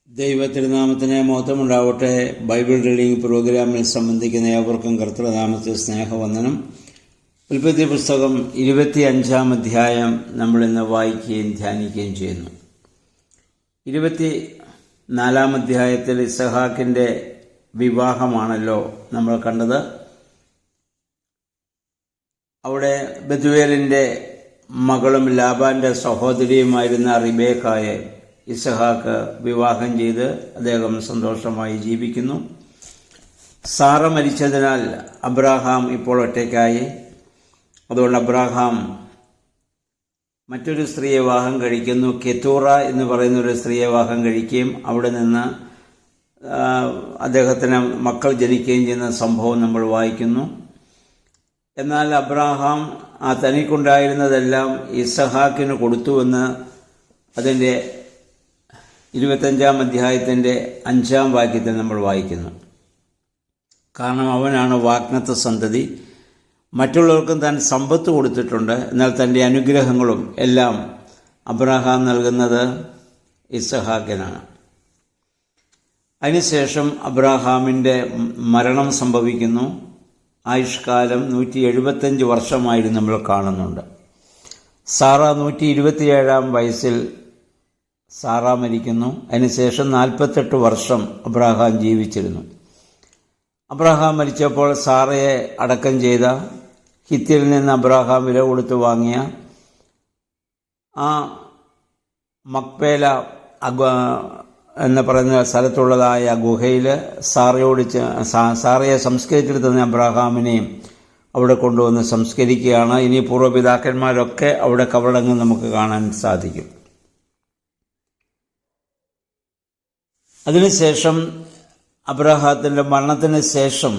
ദൈവത്തിരുനാമത്തിന് മഹത്വമുണ്ടാവട്ടെ. Bible reading പ്രോഗ്രാമിൽ സംബന്ധിക്കുന്ന ഏവർക്കും കർത്തൃനാമത്തിൽ സ്നേഹവന്ദനം. ഉൽപ്പത്തി പുസ്തകം 25-ാം അധ്യായം നമ്മളിന്ന് വായിക്കുകയും ധ്യാനിക്കുകയും ചെയ്യുന്നു. 24-ാം അധ്യായത്തിൽ ഇസഹാക്കിൻ്റെ വിവാഹമാണല്ലോ നമ്മൾ കണ്ടത്. അവിടെ ബെഥുവേലിൻ്റെ മകളും ലാബാന്റെ സഹോദരിയുമായിരുന്ന റിബേക്കായെ ഇസഹാക്ക് വിവാഹം ചെയ്ത് അദ്ദേഹം സന്തോഷമായി ജീവിക്കുന്നു. സാറ മരിച്ചതിനാൽ അബ്രാഹാം ഇപ്പോൾ ഒറ്റയ്ക്കായി. അതുകൊണ്ട് അബ്രാഹാം മറ്റൊരു സ്ത്രീയെ വിവാഹം കഴിക്കുന്നു. കെത്തൂറ എന്ന് പറയുന്ന ഒരു സ്ത്രീയെ വിവാഹം കഴിക്കുകയും അവിടെ നിന്ന് അദ്ദേഹത്തിന് മക്കൾ ജനിക്കുകയും ചെയ്യുന്ന സംഭവം നമ്മൾ വായിക്കുന്നു. എന്നാൽ അബ്രാഹാം തനിക്കുണ്ടായിരുന്നതെല്ലാം ഇസഹാക്കിന് കൊടുത്തുവെന്ന് അതിൻ്റെ 25-ാം അധ്യായത്തിൻ്റെ 5-ാം വാക്യത്തിൽ നമ്മൾ വായിക്കുന്നു. കാരണം അവനാണ് വാഗ്ദത്ത സന്തതി. മറ്റുള്ളവർക്കും താൻ സമ്പത്ത് കൊടുത്തിട്ടുണ്ട്. എന്നാൽ തൻ്റെ അനുഗ്രഹങ്ങളും എല്ലാം അബ്രാഹാം നൽകുന്നത് ഇസഹാക്കിനാണ്. അതിനുശേഷം അബ്രാഹാമിൻ്റെ മരണം സംഭവിക്കുന്നു. ആയുഷ്കാലം 175 വർഷമായിരുന്നു നമ്മൾ കാണുന്നുണ്ട്. സാറ 127-ാം വയസ്സിൽ സാറ മരിക്കുന്നു. അതിനുശേഷം 48 വർഷം അബ്രാഹാം ജീവിച്ചിരുന്നു. അബ്രാഹാം മരിച്ചപ്പോൾ സാറയെ അടക്കം ചെയ്ത ഹിത്യയിൽ നിന്ന് അബ്രാഹാം വില കൊടുത്തു വാങ്ങിയ ആ മക്പേല എന്ന് പറയുന്ന സ്ഥലത്തുള്ളതായ ഗുഹയിൽ സാറയെ സംസ്കരിച്ചെടുത്തുന്ന അബ്രാഹാമിനെയും അവിടെ കൊണ്ടുവന്ന് സംസ്കരിക്കുകയാണ്. ഇനി പൂർവ്വപിതാക്കന്മാരൊക്കെ അവിടെ കവറടങ്ങ് നമുക്ക് കാണാൻ സാധിക്കും. അതിനുശേഷം അബ്രാഹാത്തിൻ്റെ മരണത്തിന് ശേഷം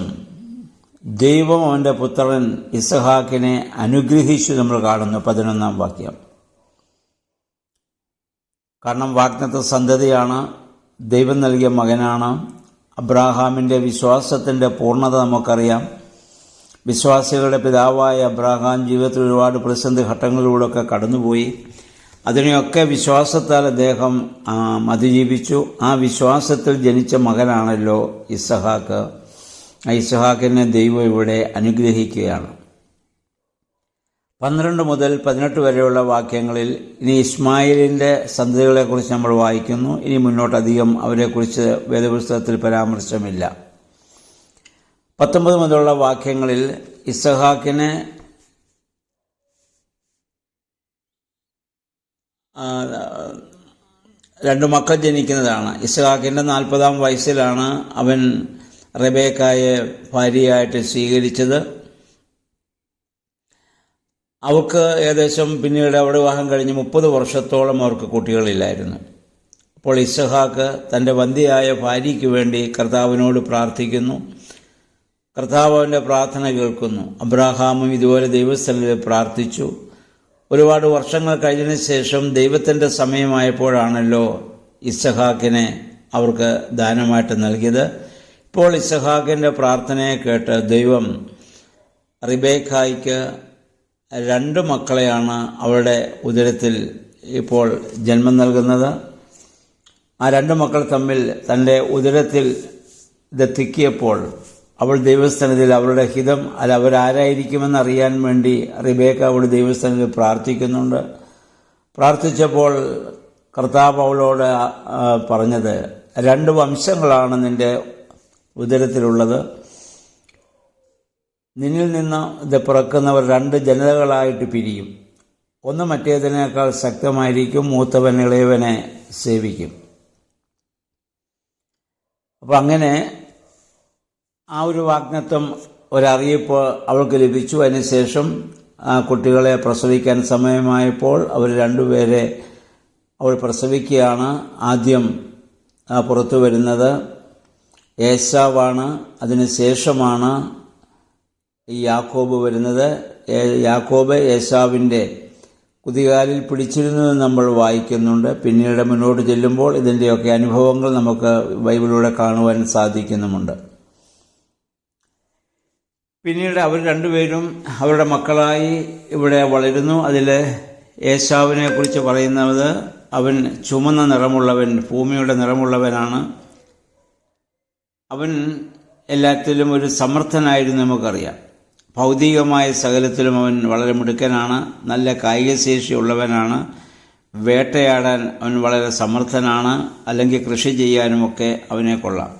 ദൈവം അവൻ്റെ പുത്രൻ ഇസഹാക്കിനെ അനുഗ്രഹിച്ചു നമ്മൾ കാണുന്നു 11-ാം വാക്യം. കാരണം വാഗ്ദത്ത സന്തതിയാണ്, ദൈവം നൽകിയ മകനാണ്. അബ്രാഹാമിൻ്റെ വിശ്വാസത്തിൻ്റെ പൂർണ്ണത നമുക്കറിയാം. വിശ്വാസികളുടെ പിതാവായ അബ്രാഹാം ജീവിതത്തിൽ ഒരുപാട് പ്രതിസന്ധി ഘട്ടങ്ങളിലൂടെയൊക്കെ കടന്നുപോയി. അതിനെയൊക്കെ വിശ്വാസത്താൽ അദ്ദേഹം അതിജീവിച്ചു. ആ വിശ്വാസത്തിൽ ജനിച്ച മകനാണല്ലോ ഇസഹാക്ക്. ആ ഇസഹാക്കിനെ ദൈവം ഇവിടെ അനുഗ്രഹിക്കുകയാണ്. 12 മുതൽ 18 വരെയുള്ള വാക്യങ്ങളിൽ ഇനി ഇസ്മായിലിൻ്റെ സന്തതികളെക്കുറിച്ച് നമ്മൾ വായിക്കുന്നു. ഇനി മുന്നോട്ടധികം അവരെക്കുറിച്ച് വേദപുസ്തകത്തിൽ പരാമർശമില്ല. 19 മുതലുള്ള വാക്യങ്ങളിൽ ഇസഹാക്കിന് 2 മക്കൾ ജനിക്കുന്നതാണ്. ഇസഹാക്കിൻ്റെ 40-ാം വയസ്സിലാണ് അവൻ റെബേക്കായെ ഭാര്യയായിട്ട് സ്വീകരിച്ചത്. അവർക്ക് ഏകദേശം പിന്നീട് അവിടെ വിവാഹം കഴിഞ്ഞ് 30 വർഷത്തോളം അവർക്ക് കുട്ടികളില്ലായിരുന്നു. അപ്പോൾ ഇസഹാക്ക് തൻ്റെ വന്ധ്യയായ ഭാര്യയ്ക്ക് വേണ്ടി കർത്താവിനോട് പ്രാർത്ഥിക്കുന്നു. കർത്താവ് അവൻ്റെ പ്രാർത്ഥന കേൾക്കുന്നു. അബ്രാഹാമും ഇതുപോലെ ദൈവസ്ഥലിൽ പ്രാർത്ഥിച്ചു. ഒരുപാട് വർഷങ്ങൾ കഴിഞ്ഞതിന് ശേഷം ദൈവത്തിൻ്റെ സമയമായപ്പോഴാണല്ലോ ഇസഹാക്കിനെ അവർക്ക് ദാനമായിട്ട് നൽകിയത്. ഇപ്പോൾ ഇസഹാക്കിൻ്റെ പ്രാർത്ഥനയെ കേട്ട് ദൈവം റിബേക്കായ്ക്ക് 2 മക്കളെയാണ് അവളുടെ ഉദരത്തിൽ ഇപ്പോൾ ജന്മം നൽകുന്നത്. ആ 2 മക്കൾ തമ്മിൽ തൻ്റെ ഉദരത്തിൽ ഇതെത്തിക്കിയപ്പോൾ അവൾ ദൈവസ്ഥാനത്തിൽ അവളുടെ ഹിതം അവരാരായിരിക്കുമെന്നറിയാൻ വേണ്ടി റിബേക്ക അവൾ ദൈവസ്ഥാനത്തിൽ പ്രാർത്ഥിക്കുന്നുണ്ട്. പ്രാർത്ഥിച്ചപ്പോൾ കർത്താവ് അവളോട് പറഞ്ഞത്, 2 വംശങ്ങളാണ് നിന്റെ ഉദരത്തിലുള്ളത്. നിന്നിൽ നിന്ന് ഇത് പിറക്കുന്നവർ 2 ജനതകളായിട്ട് പിരിയും. ഒന്ന് മറ്റേതിനേക്കാൾ ശക്തമായിരിക്കും. മൂത്തവൻ ഇളയവനെ സേവിക്കും. അപ്പം അങ്ങനെ ആ ഒരു വാഗ്ദത്തം ഒരറിയിപ്പ് അവൾക്ക് ലഭിച്ചു. അതിനുശേഷം ആ കുട്ടികളെ പ്രസവിക്കാൻ സമയമായപ്പോൾ അവർ 2 പേരെ അവൾ പ്രസവിക്കുകയാണ്. ആദ്യം പുറത്തു വരുന്നത് ഏശാവാണ്. അതിനുശേഷമാണ് ഈ യാക്കോബ് വരുന്നത്. യാക്കോബ് ഏശാവിൻ്റെ കുതികാലിൽ പിടിച്ചിരുന്നതെന്ന് നമ്മൾ വായിക്കുന്നുണ്ട്. പിന്നീട് മുന്നോട്ട് ചെല്ലുമ്പോൾ ഇതിൻ്റെയൊക്കെ അനുഭവങ്ങൾ നമുക്ക് ബൈബിളിലൂടെ കാണുവാൻ സാധിക്കുന്നുമുണ്ട്. പിന്നീട് അവർ 2 പേരും അവരുടെ മക്കളായി ഇവിടെ വളരുന്നു. അതിൽ ഏശാവിനെ കുറിച്ച് പറയുന്നത് അവൻ ചുമന്ന നിറമുള്ളവൻ, ഭൂമിയുടെ നിറമുള്ളവനാണ്. അവൻ എല്ലാത്തിലും ഒരു സമർത്ഥനായിരുന്നു നമുക്കറിയാം. ഭൗതികമായ സകലത്തിലും അവൻ വളരെ മിടുക്കനാണ്, നല്ല കായികശേഷിയുള്ളവനാണ്. വേട്ടയാടാൻ അവൻ വളരെ സമർത്ഥനാണ്, അല്ലെങ്കിൽ കൃഷി ചെയ്യാനുമൊക്കെ അവനെ കൊള്ളാം.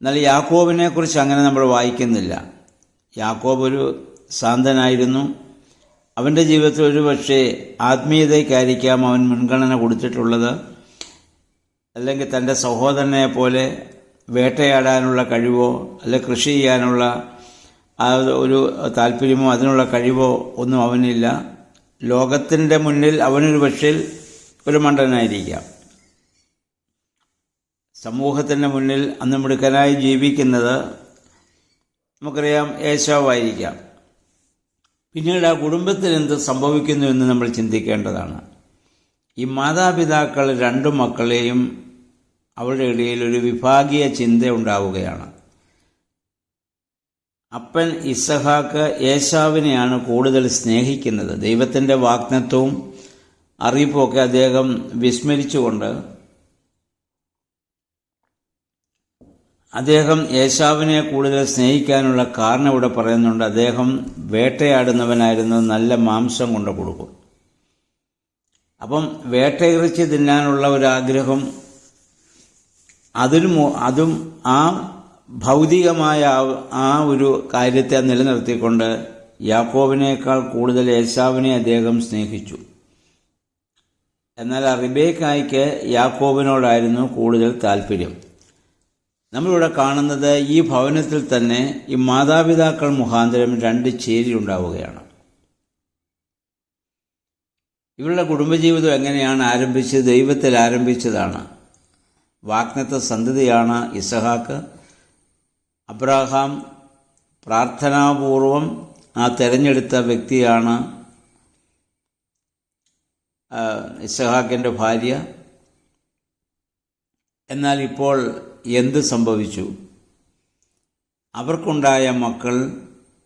എന്നാൽ യാക്കോബിനെക്കുറിച്ച് അങ്ങനെ നമ്മൾ വായിക്കുന്നില്ല. യാക്കോബ് ഒരു ശാന്തനായിരുന്നു. അവൻ്റെ ജീവിതത്തിൽ ഒരു പക്ഷേ ആത്മീയതയ്ക്കായിരിക്കാം അവൻ മുൻഗണന കൊടുത്തിട്ടുള്ളത്, അല്ലെങ്കിൽ തൻ്റെ സഹോദരനെ പോലെ വേട്ടയാടാനുള്ള കഴിവോ അല്ലെ കൃഷി ചെയ്യാനുള്ള ആ ഒരു താല്പര്യമോ അതിനുള്ള കഴിവോ ഒന്നും അവനില്ല. ലോകത്തിൻ്റെ മുന്നിൽ അവനൊരു പക്ഷേ ഒരു മണ്ടനായിരിക്കാം. സമൂഹത്തിൻ്റെ മുന്നിൽ അന്ന് മിടുക്കനായി ജീവിക്കുന്നത് നമുക്കറിയാം ഏശാവായിരിക്കാം. പിന്നീട് ആ കുടുംബത്തിൽ എന്ത് സംഭവിക്കുന്നു എന്ന് നമ്മൾ ചിന്തിക്കേണ്ടതാണ്. ഈ മാതാപിതാക്കൾ രണ്ടു മക്കളെയും അവരുടെ ഇടയിൽ ഒരു വിഭാഗീയ ചിന്ത ഉണ്ടാവുകയാണ്. അപ്പൻ ഇസഹാക്ക് ഏശാവിനെയാണ് കൂടുതൽ സ്നേഹിക്കുന്നത്. ദൈവത്തിൻ്റെ വാഗ്ദത്തവും അറിയിപ്പുമൊക്കെ അദ്ദേഹം വിസ്മരിച്ചുകൊണ്ട് അദ്ദേഹം ഏശാവിനെ കൂടുതൽ സ്നേഹിക്കാനുള്ള കാരണം ഇവിടെ പറയുന്നുണ്ട്. അദ്ദേഹം വേട്ടയാടുന്നവനായിരുന്നു, നല്ല മാംസം കൊണ്ട് കൊടുക്കും. അപ്പം വേട്ടയിറച്ചി തിന്നാനുള്ള ഒരാഗ്രഹം അതും ആ ഭൗതികമായ ആ ഒരു കാര്യത്തെ നിലനിർത്തിക്കൊണ്ട് യാക്കോബിനേക്കാൾ കൂടുതൽ ഏശാവിനെ അദ്ദേഹം സ്നേഹിച്ചു. എന്നാൽ റിബേക്കായ്ക്ക് യാക്കോബിനോടായിരുന്നു കൂടുതൽ താല്പര്യം. നമ്മളിവിടെ കാണുന്നത് ഈ ഭവനത്തിൽ തന്നെ ഈ മാതാപിതാക്കൾ മുഖാന്തരം രണ്ട് ചേരി ഉണ്ടാവുകയാണ്. ഇവരുടെ കുടുംബജീവിതം എങ്ങനെയാണ് ആരംഭിച്ചത്? ദൈവത്തിൽ ആരംഭിച്ചതാണ്. വാഗ്ദത്ത സന്തതിയാണ് ഇസഹാക്ക്. അബ്രഹാം പ്രാർത്ഥനാപൂർവം ആ തെരഞ്ഞെടുത്ത വ്യക്തിയാണ് ഇസഹാക്കിൻ്റെ ഭാര്യ. എന്നാൽ ഇപ്പോൾ എന്ത് സംഭവിച്ചു? അവർക്കുണ്ടായ മക്കൾ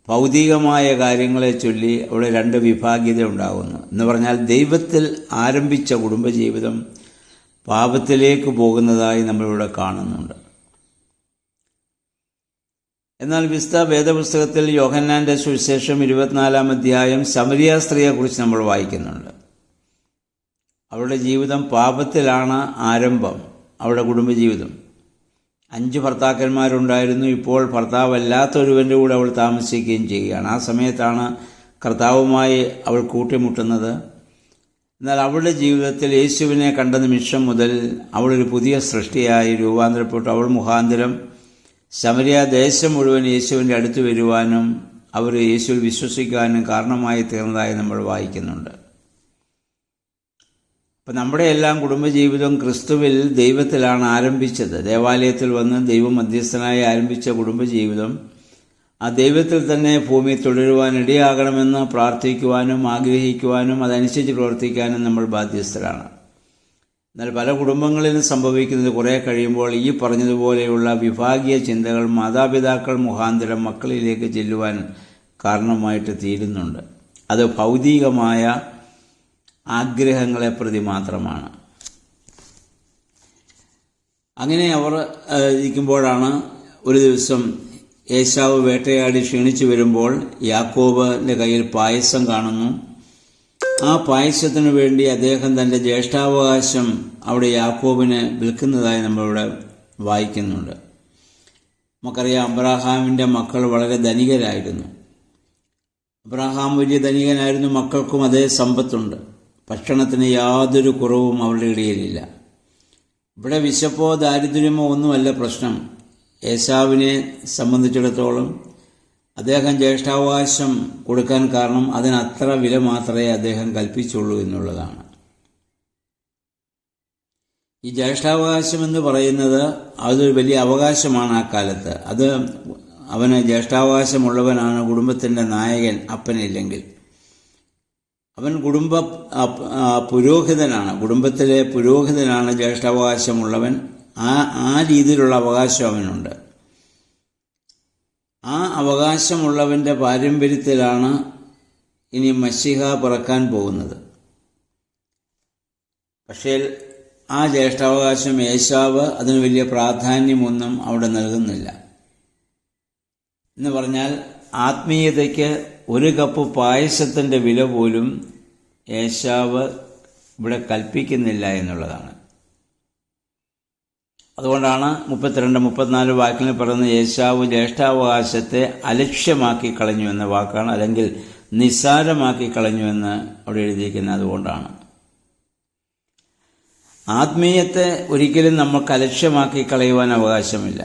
ഭൗതികമായ കാര്യങ്ങളെ ചൊല്ലി അവിടെ രണ്ട് വിഭാഗീയത ഉണ്ടാകുന്നു. എന്ന് പറഞ്ഞാൽ ദൈവത്തിൽ ആരംഭിച്ച കുടുംബജീവിതം പാപത്തിലേക്ക് പോകുന്നതായി നമ്മളിവിടെ കാണുന്നുണ്ട്. എന്നാൽ വിശുദ്ധ വേദപുസ്തകത്തിൽ യോഹന്നാന്റെ സുവിശേഷം 24-ാം അധ്യായം സമരിയ സ്ത്രീയെക്കുറിച്ച് നമ്മൾ വായിക്കുന്നുണ്ട്. അവളുടെ ജീവിതം പാപത്തിലാണ് ആരംഭം. അവളുടെ കുടുംബജീവിതം 5 ഭർത്താക്കന്മാരുണ്ടായിരുന്നു. ഇപ്പോൾ ഭർത്താവല്ലാത്തൊരുവൻ്റെ കൂടെ അവൾ താമസിക്കുകയും ചെയ്യുകയാണ്. ആ സമയത്താണ് കർത്താവുമായി അവൾ കൂട്ടിമുട്ടുന്നത്. എന്നാൽ അവളുടെ ജീവിതത്തിൽ യേശുവിനെ കണ്ട നിമിഷം മുതൽ അവളൊരു പുതിയ സൃഷ്ടിയായി രൂപാന്തരപ്പെട്ടു. അവൾ മുഖാന്തരം ശമരിയ ദേശം മുഴുവൻ യേശുവിൻ്റെ അടുത്ത് വരുവാനും അവർ യേശുവിൽ വിശ്വസിക്കാനും കാരണമായി തീർന്നതായി നമ്മൾ വായിക്കുന്നുണ്ട്. അപ്പം നമ്മുടെ എല്ലാം കുടുംബജീവിതം ക്രിസ്തുവിൽ ദൈവത്തിലാണ് ആരംഭിച്ചത്. ദേവാലയത്തിൽ വന്ന് ദൈവം മധ്യസ്ഥനായി ആരംഭിച്ച കുടുംബജീവിതം ആ ദൈവത്തിൽ തന്നെ ഭൂമി തുടരുവാൻ ഇടയാകണമെന്ന് പ്രാർത്ഥിക്കുവാനും ആഗ്രഹിക്കുവാനും അതനുസരിച്ച് പ്രവർത്തിക്കാനും നമ്മൾ ബാധ്യസ്ഥരാണ്. എന്നാൽ പല കുടുംബങ്ങളിലും സംഭവിക്കുന്നത് കുറേ കഴിയുമ്പോൾ ഈ പറഞ്ഞതുപോലെയുള്ള വിഭാഗീയ ചിന്തകൾ മാതാപിതാക്കൾ മുഖാന്തരം മക്കളിലേക്ക് ചെല്ലുവാൻ കാരണമായിട്ട് തീരുന്നുണ്ട്. അത് ഭൗതികമായ ആഗ്രഹങ്ങളെ പ്രതി മാത്രമാണ്. അങ്ങനെ അവർ ഇരിക്കുമ്പോഴാണ് ഒരു ദിവസം ഏശാവ് വേട്ടയാടി ക്ഷീണിച്ചു വരുമ്പോൾ യാക്കോബിൻ്റെ കയ്യിൽ പായസം കാണുന്നു. ആ പായസത്തിനു വേണ്ടി അദ്ദേഹം തൻ്റെ ജ്യേഷ്ഠാവകാശം അവിടെ യാക്കോബിന് വിൽക്കുന്നതായി നമ്മളിവിടെ വായിക്കുന്നുണ്ട്. നമുക്കറിയാം അബ്രഹാമിൻ്റെ മക്കൾ വളരെ ധനികരായിരുന്നു. അബ്രഹാം വലിയ ധനികനായിരുന്നു, മക്കൾക്കും അതേ സമ്പത്തുണ്ട്. ഭക്ഷണത്തിന് യാതൊരു കുറവും അവരുടെ ഇടയിലില്ല. ഇവിടെ വിശപ്പോ ദാരിദ്ര്യമോ ഒന്നുമല്ല പ്രശ്നം. ഏശാവിനെ സംബന്ധിച്ചിടത്തോളം അദ്ദേഹം ജ്യേഷ്ഠാവകാശം കൊടുക്കാൻ കാരണം അതിനത്ര വില മാത്രമേ അദ്ദേഹം കൽപ്പിച്ചുള്ളൂ എന്നുള്ളതാണ്. ഈ ജ്യേഷ്ഠാവകാശം എന്ന് പറയുന്നത് അതൊരു വലിയ അവകാശമാണ് ആ കാലത്ത്. അത് അവന് ജ്യേഷ്ഠാവകാശമുള്ളവനാണ് കുടുംബത്തിൻ്റെ നായകൻ. അപ്പനില്ലെങ്കിൽ അവൻ പുരോഹിതനാണ്, കുടുംബത്തിലെ പുരോഹിതനാണ് ജ്യേഷ്ഠാവകാശമുള്ളവൻ. ആ രീതിയിലുള്ള അവകാശം അവനുണ്ട്. ആ അവകാശമുള്ളവൻ്റെ പാരമ്പര്യത്തിലാണ് ഇനി മശീഹ പിറക്കാൻ പോകുന്നത്. പക്ഷേ ആ ജ്യേഷ്ഠാവകാശം ഏശാവ് അതിന് വലിയ പ്രാധാന്യമൊന്നും അവിടെ നൽകുന്നില്ല. എന്ന് പറഞ്ഞാൽ ആത്മീയതയ്ക്ക് ഒരു കപ്പ് പായസത്തിൻ്റെ വില പോലും ഏശാവ് ഇവിടെ കൽപ്പിക്കുന്നില്ല എന്നുള്ളതാണ്. അതുകൊണ്ടാണ് 32-34 വാക്യങ്ങളിൽ പറയുന്നത് ഏശാവ് ജ്യേഷ്ഠാവകാശത്തെ അലക്ഷ്യമാക്കി കളഞ്ഞു എന്ന വാക്കാണ്, അല്ലെങ്കിൽ നിസ്സാരമാക്കി കളഞ്ഞു എന്ന് അവിടെ എഴുതിയിരിക്കുന്നത്. അതുകൊണ്ടാണ് ആത്മീയത്തെ ഒരിക്കലും നമുക്ക് അലക്ഷ്യമാക്കി കളയുവാൻ അവകാശമില്ല.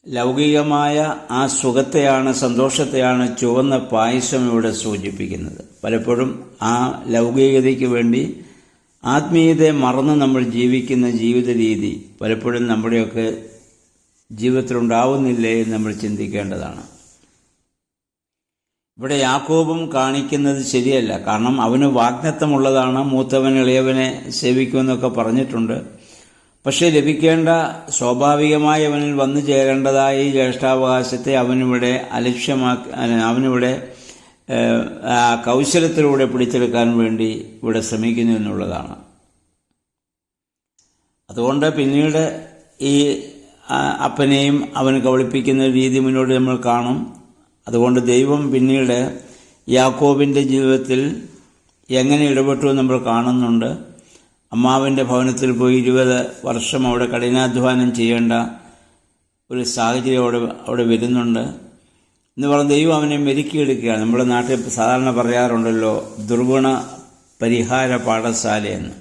ലൗകികമായ ആ സുഖത്തെയാണ്, സന്തോഷത്തെയാണ് ചുവന്ന പായസം ഇവിടെ സൂചിപ്പിക്കുന്നത്. പലപ്പോഴും ആ ലൗകികതയ്ക്ക് വേണ്ടി ആത്മീയതയെ മറന്ന് നമ്മൾ ജീവിക്കുന്ന ജീവിത രീതി പലപ്പോഴും നമ്മുടെയൊക്കെ ജീവിതത്തിലുണ്ടാവുന്നില്ലേ എന്ന് നമ്മൾ ചിന്തിക്കേണ്ടതാണ്. ഇവിടെ യാക്കോബും കാണിക്കുന്നത് ശരിയല്ല. കാരണം അവന് വാഗ്ദത്തമുള്ളതാണ്, മൂത്തവൻ ഇളയവനെ സേവിക്കുമെന്നൊക്കെ പറഞ്ഞിട്ടുണ്ട്. പക്ഷേ ലഭിക്കേണ്ട സ്വാഭാവികമായി അവനിൽ വന്നു ചേരേണ്ടതായ ഈ ജ്യേഷ്ഠാവകാശത്തെ അവനിവിടെ അവനിവിടെ കൗശലത്തിലൂടെ പിടിച്ചെടുക്കാൻ വേണ്ടി ഇവിടെ ശ്രമിക്കുന്നു എന്നുള്ളതാണ്. അതുകൊണ്ട് പിന്നീട് ഈ അപ്പനെയും അവന് കബളിപ്പിക്കുന്ന രീതി മുന്നോട്ട് നമ്മൾ കാണും. അതുകൊണ്ട് ദൈവം പിന്നീട് യാക്കോബിൻ്റെ ജീവിതത്തിൽ എങ്ങനെ ഇടപെട്ടു നമ്മൾ കാണുന്നുണ്ട്. അമ്മാവിൻ്റെ ഭവനത്തിൽ പോയി 20 വർഷം അവിടെ കഠിനാധ്വാനം ചെയ്യേണ്ട ഒരു സാഹചര്യം അവിടെ വരുന്നുണ്ട്. എന്ന് പറഞ്ഞ് ദൈവം അവനെ മെരുക്കിയെടുക്കുകയാണ്. നമ്മുടെ നാട്ടിൽ സാധാരണ പറയാറുണ്ടല്ലോ ദുർഗുണ പരിഹാര പാഠശാലയെന്ന്.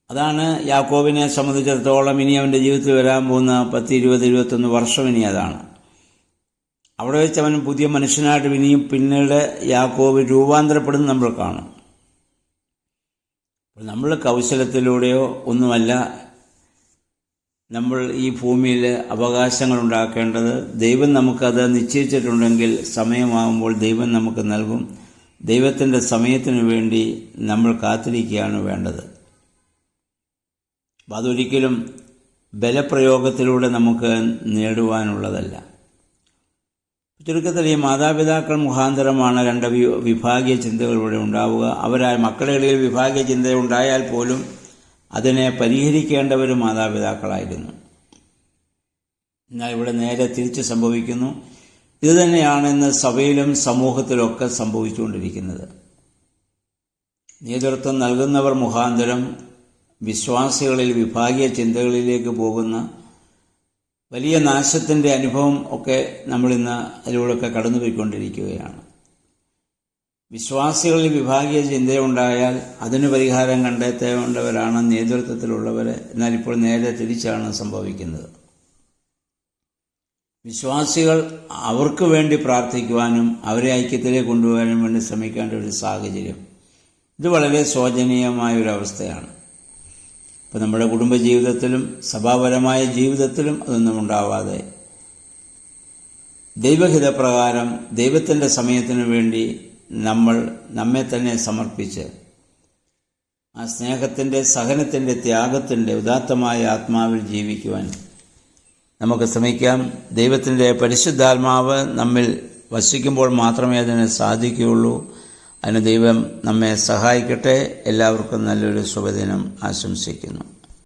അതാണ് യാക്കോബിനെ സംബന്ധിച്ചിടത്തോളം ഇനി അവൻ്റെ ജീവിതത്തിൽ വരാൻ പോകുന്ന 10, 20, 21 വർഷം ഇനി അതാണ്. അവിടെ വെച്ച് അവൻ പുതിയ മനുഷ്യനായിട്ട് ഇനിയും പിന്നീട് യാക്കോബ് രൂപാന്തരപ്പെടുന്ന നമ്മൾ കാണും. നമ്മൾ കൗശലത്തിലൂടെയോ ഒന്നുമല്ല നമ്മൾ ഈ ഭൂമിയിൽ അവകാശങ്ങൾ ഉണ്ടാക്കേണ്ടത്. ദൈവം നമുക്കത് നിശ്ചയിച്ചിട്ടുണ്ടെങ്കിൽ സമയമാകുമ്പോൾ ദൈവം നമുക്ക് നൽകും. ദൈവത്തിൻ്റെ സമയത്തിനു വേണ്ടി നമ്മൾ കാത്തിരിക്കുകയാണ് വേണ്ടത്. അതൊരിക്കലും ബലപ്രയോഗത്തിലൂടെ നമുക്ക് നേടുവാനുള്ളതല്ല. ചുരുക്കത്തിൽ ഈ മാതാപിതാക്കൾ മുഖാന്തരമാണ് 2 വിഭാഗീയ ചിന്തകൾ ഇവിടെ ഉണ്ടാവുക. മക്കളുടെ ഇടയിൽ വിഭാഗീയ ചിന്ത ഉണ്ടായാൽ പോലും അതിനെ പരിഹരിക്കേണ്ടവർ മാതാപിതാക്കളായിരുന്നു. എന്നാൽ ഇവിടെ നേരെ തിരിച്ച് സംഭവിക്കുന്നു. ഇതുതന്നെയാണ് ഇന്ന് സഭയിലും സമൂഹത്തിലൊക്കെ സംഭവിച്ചുകൊണ്ടിരിക്കുന്നത്. നേതൃത്വം നൽകുന്നവർ മുഖാന്തരം വിശ്വാസികളിൽ വിഭാഗീയ ചിന്തകളിലേക്ക് പോകുന്ന വലിയ നാശത്തിൻ്റെ അനുഭവം ഒക്കെ നമ്മളിന്ന് അതിലൂടെയൊക്കെ കടന്നുപോയിക്കൊണ്ടിരിക്കുകയാണ്. വിശ്വാസികളിൽ വിഭാഗീയ ചിന്തയുണ്ടായാൽ അതിന് പരിഹാരം കണ്ടെത്തേണ്ടവരാണ് നേതൃത്വത്തിലുള്ളവർ. എന്നാൽ ഇപ്പോൾ നേരെ തിരിച്ചാണ് സംഭവിക്കുന്നത്. വിശ്വാസികൾ അവർക്ക് വേണ്ടി പ്രാർത്ഥിക്കുവാനും അവരെ ഐക്യത്തിലേക്ക് കൊണ്ടുപോകാനും വേണ്ടി ശ്രമിക്കേണ്ട ഒരു സാഹചര്യം, ഇത് വളരെ ശോചനീയമായൊരവസ്ഥയാണ്. ഇപ്പോൾ നമ്മുടെ കുടുംബജീവിതത്തിലും സഭാപരമായ ജീവിതത്തിലും അതൊന്നും ഉണ്ടാവാതെ ദൈവഹിതപ്രകാരം ദൈവത്തിൻ്റെ സമയത്തിനു വേണ്ടി നമ്മൾ നമ്മെ തന്നെ സമർപ്പിച്ച് ആ സ്നേഹത്തിൻ്റെ, സഹനത്തിൻ്റെ, ത്യാഗത്തിൻ്റെ ഉദാത്തമായ ആത്മാവിൽ ജീവിക്കുവാൻ നമുക്ക് ശ്രമിക്കാം. ദൈവത്തിൻ്റെ പരിശുദ്ധാത്മാവ് നമ്മിൽ വസിക്കുമ്പോൾ മാത്രമേ അതിന് സാധിക്കുകയുള്ളൂ. അതിന് ദൈവം നമ്മെ സഹായിക്കട്ടെ. എല്ലാവർക്കും നല്ലൊരു ശുഭദിനം ആശംസിക്കുന്നു.